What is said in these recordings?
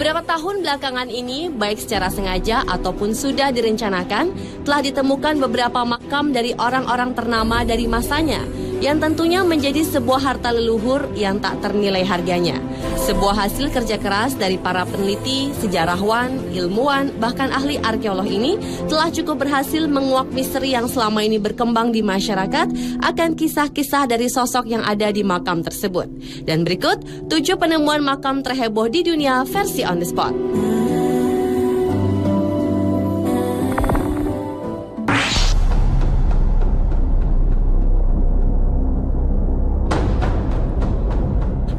Beberapa tahun belakangan ini, baik secara sengaja ataupun sudah direncanakan, telah ditemukan beberapa makam dari orang-orang ternama dari masanya, yang tentunya menjadi sebuah harta leluhur yang tak ternilai harganya. Sebuah hasil kerja keras dari para peneliti, sejarawan, ilmuwan, bahkan ahli arkeolog ini telah cukup berhasil menguak misteri yang selama ini berkembang di masyarakat akan kisah-kisah dari sosok yang ada di makam tersebut. Dan berikut 7 penemuan makam terheboh di dunia versi On The Spot.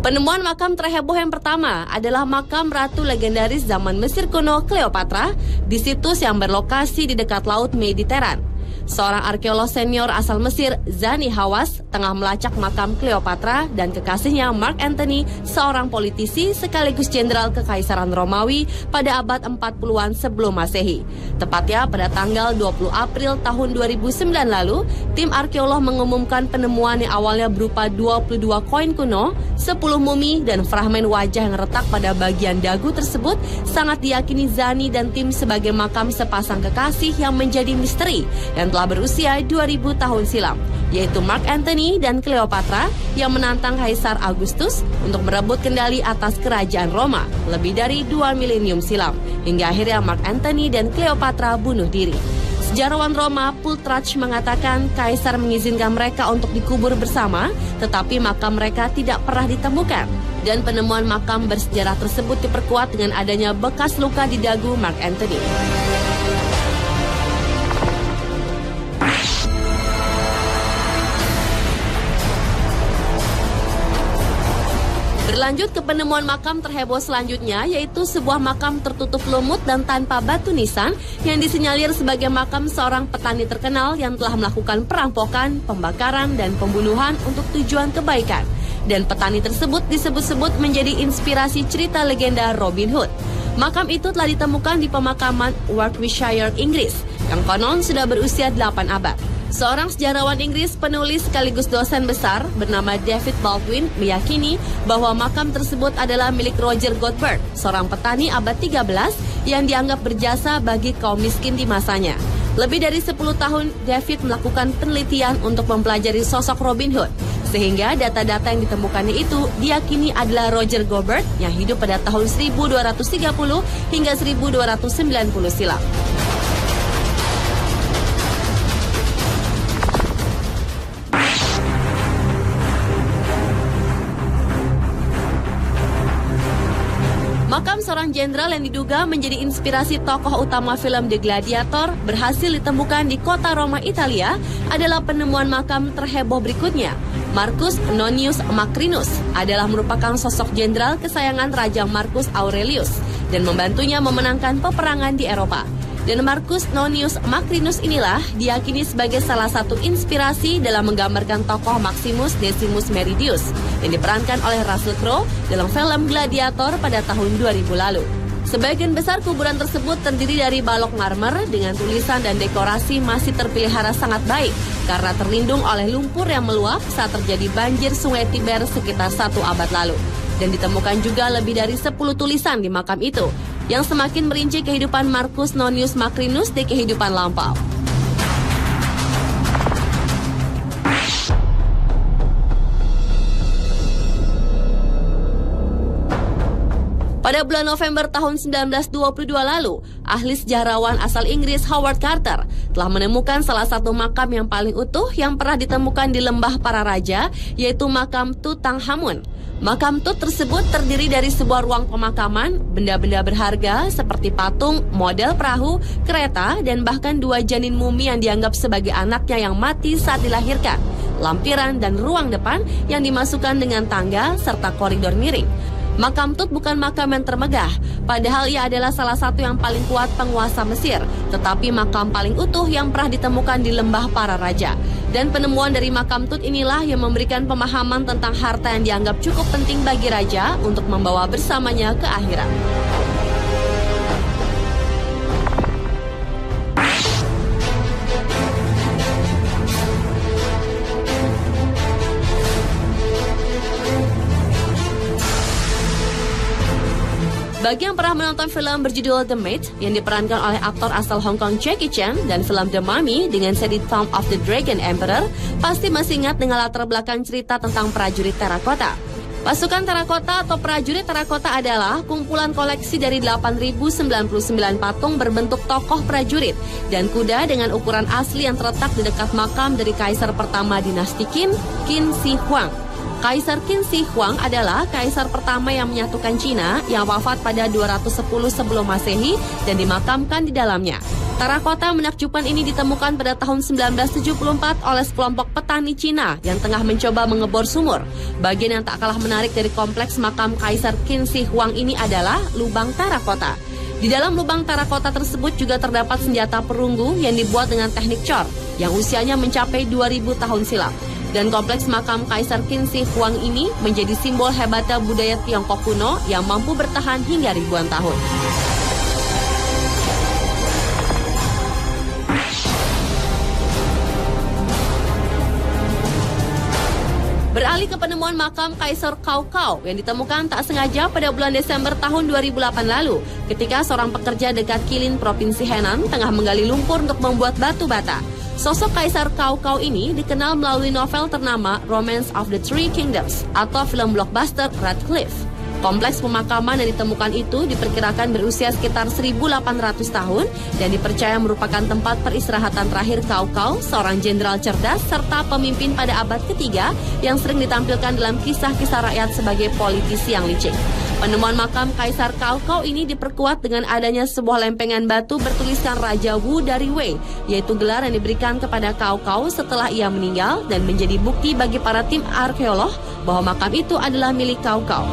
Penemuan makam terheboh yang pertama adalah makam ratu legendaris zaman Mesir kuno Cleopatra di situs yang berlokasi di dekat Laut Mediteran. Seorang arkeolog senior asal Mesir, Zani Hawass, tengah melacak makam Cleopatra dan kekasihnya Mark Antony, seorang politisi sekaligus jenderal Kekaisaran Romawi pada abad 40-an sebelum Masehi. Tepatnya pada tanggal 20 April tahun 2009 lalu, tim arkeolog mengumumkan penemuan yang awalnya berupa 22 koin kuno, 10 mumi, dan fragmen wajah yang retak pada bagian dagu tersebut sangat diyakini Zani dan tim sebagai makam sepasang kekasih yang menjadi misteri yang telah berusia 2000 tahun silam, yaitu Mark Antony dan Cleopatra yang menantang Kaisar Augustus untuk merebut kendali atas kerajaan Roma lebih dari 2 milenium silam, hingga akhirnya Mark Antony dan Cleopatra bunuh diri. Sejarawan Roma Plutarch mengatakan Kaisar mengizinkan mereka untuk dikubur bersama, tetapi makam mereka tidak pernah ditemukan. Dan penemuan makam bersejarah tersebut diperkuat dengan adanya bekas luka di dagu Mark Antony. Berlanjut ke penemuan makam terheboh selanjutnya, yaitu sebuah makam tertutup lumut dan tanpa batu nisan yang disinyalir sebagai makam seorang petani terkenal yang telah melakukan perampokan, pembakaran, dan pembunuhan untuk tujuan kebaikan. Dan petani tersebut disebut-sebut menjadi inspirasi cerita legenda Robin Hood. Makam itu telah ditemukan di pemakaman Warwickshire, Inggris, yang konon sudah berusia 8 abad. Seorang sejarawan Inggris, penulis sekaligus dosen besar bernama David Baldwin meyakini bahwa makam tersebut adalah milik Roger Godber, seorang petani abad 13 yang dianggap berjasa bagi kaum miskin di masanya. Lebih dari 10 tahun, David melakukan penelitian untuk mempelajari sosok Robin Hood, sehingga data-data yang ditemukannya itu diyakini adalah Roger Godber yang hidup pada tahun 1230 hingga 1290 silam. Makam seorang jenderal yang diduga menjadi inspirasi tokoh utama film The Gladiator berhasil ditemukan di kota Roma, Italia adalah penemuan makam terheboh berikutnya. Marcus Nonius Macrinus adalah merupakan sosok jenderal kesayangan Raja Marcus Aurelius dan membantunya memenangkan peperangan di Eropa. Dan Marcus Nonius Macrinus inilah diyakini sebagai salah satu inspirasi dalam menggambarkan tokoh Maximus Decimus Meridius yang diperankan oleh Russell Crowe dalam film Gladiator pada tahun 2000 lalu. Sebagian besar kuburan tersebut terdiri dari balok marmer dengan tulisan dan dekorasi masih terpelihara sangat baik karena terlindung oleh lumpur yang meluap saat terjadi banjir sungai Tiber sekitar 1 abad lalu. Dan ditemukan juga lebih dari 10 tulisan di makam itu yang semakin merinci kehidupan Marcus Nonius Macrinus di kehidupan lampau. Pada bulan November tahun 1922 lalu, ahli sejarawan asal Inggris Howard Carter telah menemukan salah satu makam yang paling utuh yang pernah ditemukan di lembah para raja, yaitu makam Tutankhamun. Makam Tut tersebut terdiri dari sebuah ruang pemakaman, benda-benda berharga seperti patung, model perahu, kereta, dan bahkan 2 janin mumi yang dianggap sebagai anaknya yang mati saat dilahirkan, lampiran dan ruang depan yang dimasukkan dengan tangga serta koridor miring. Makam Tut bukan makam yang termegah, padahal ia adalah salah satu yang paling kuat penguasa Mesir, tetapi makam paling utuh yang pernah ditemukan di lembah para raja. Dan penemuan dari makam Tut inilah yang memberikan pemahaman tentang harta yang dianggap cukup penting bagi raja untuk membawa bersamanya ke akhirat. Bagi yang pernah menonton film berjudul The Maid yang diperankan oleh aktor asal Hong Kong Jackie Chan dan film The Mummy dengan seri Tomb of the Dragon Emperor, pasti masih ingat dengan latar belakang cerita tentang prajurit terakota. Pasukan terakota atau prajurit terakota adalah kumpulan koleksi dari 8.099 patung berbentuk tokoh prajurit dan kuda dengan ukuran asli yang terletak di dekat makam dari kaisar pertama dinasti Qin, Qin Shi Huang. Kaisar Qin Shi Huang adalah kaisar pertama yang menyatukan Cina yang wafat pada 210 sebelum Masehi dan dimakamkan di dalamnya. Terakota menakjubkan ini ditemukan pada tahun 1974 oleh sekelompok petani Cina yang tengah mencoba mengebor sumur. Bagian yang tak kalah menarik dari kompleks makam Kaisar Qin Shi Huang ini adalah lubang terakota. Di dalam lubang terakota tersebut juga terdapat senjata perunggu yang dibuat dengan teknik cor yang usianya mencapai 2000 tahun silam. Dan kompleks makam Kaisar Qin Shi Huang ini menjadi simbol hebatnya budaya Tiongkok kuno yang mampu bertahan hingga ribuan tahun. Beralih ke penemuan makam Kaisar Cao Cao yang ditemukan tak sengaja pada bulan Desember tahun 2008 lalu ketika seorang pekerja dekat Qilin, Provinsi Henan tengah menggali lumpur untuk membuat batu bata. Sosok Kaisar Cao Cao ini dikenal melalui novel ternama Romance of the Three Kingdoms atau film blockbuster Radcliffe. Kompleks pemakaman yang ditemukan itu diperkirakan berusia sekitar 1.800 tahun dan dipercaya merupakan tempat peristirahatan terakhir Cao Cao, seorang jenderal cerdas serta pemimpin pada abad ketiga yang sering ditampilkan dalam kisah-kisah rakyat sebagai politisi yang licik. Penemuan makam Kaisar Cao Cao ini diperkuat dengan adanya sebuah lempengan batu bertuliskan Raja Wu dari Wei, yaitu gelar yang diberikan kepada Cao Cao setelah ia meninggal dan menjadi bukti bagi para tim arkeolog bahwa makam itu adalah milik Cao Cao.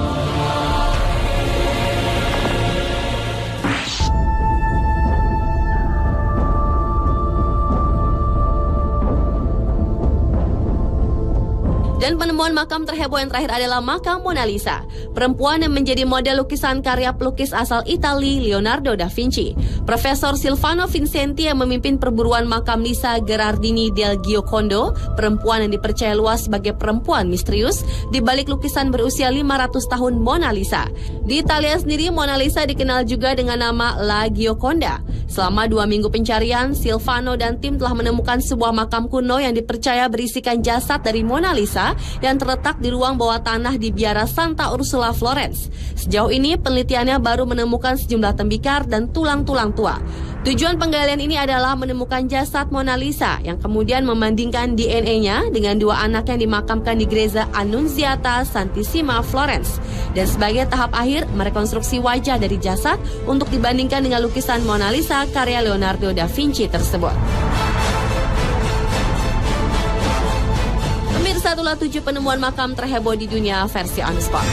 Dan penemuan makam terheboh yang terakhir adalah makam Mona Lisa, perempuan yang menjadi model lukisan karya pelukis asal Italia Leonardo da Vinci. Profesor Silvano Vincenti yang memimpin perburuan makam Lisa Gherardini del Giocondo, perempuan yang dipercaya luas sebagai perempuan misterius, di balik lukisan berusia 500 tahun Mona Lisa. Di Italia sendiri, Mona Lisa dikenal juga dengan nama La Gioconda. Selama 2 minggu pencarian, Silvano dan tim telah menemukan sebuah makam kuno yang dipercaya berisikan jasad dari Mona Lisa yang terletak di ruang bawah tanah di biara Santa Ursula, Florence. Sejauh ini penelitiannya baru menemukan sejumlah tembikar dan tulang-tulang tua. Tujuan penggalian ini adalah menemukan jasad Mona Lisa yang kemudian membandingkan DNA-nya dengan 2 anak yang dimakamkan di Gereja Annunziata Santissima, Florence. Dan sebagai tahap akhir, merekonstruksi wajah dari jasad untuk dibandingkan dengan lukisan Mona Lisa karya Leonardo da Vinci tersebut. Pemirsa, itulah 7 penemuan makam terheboh di dunia versi On Spot.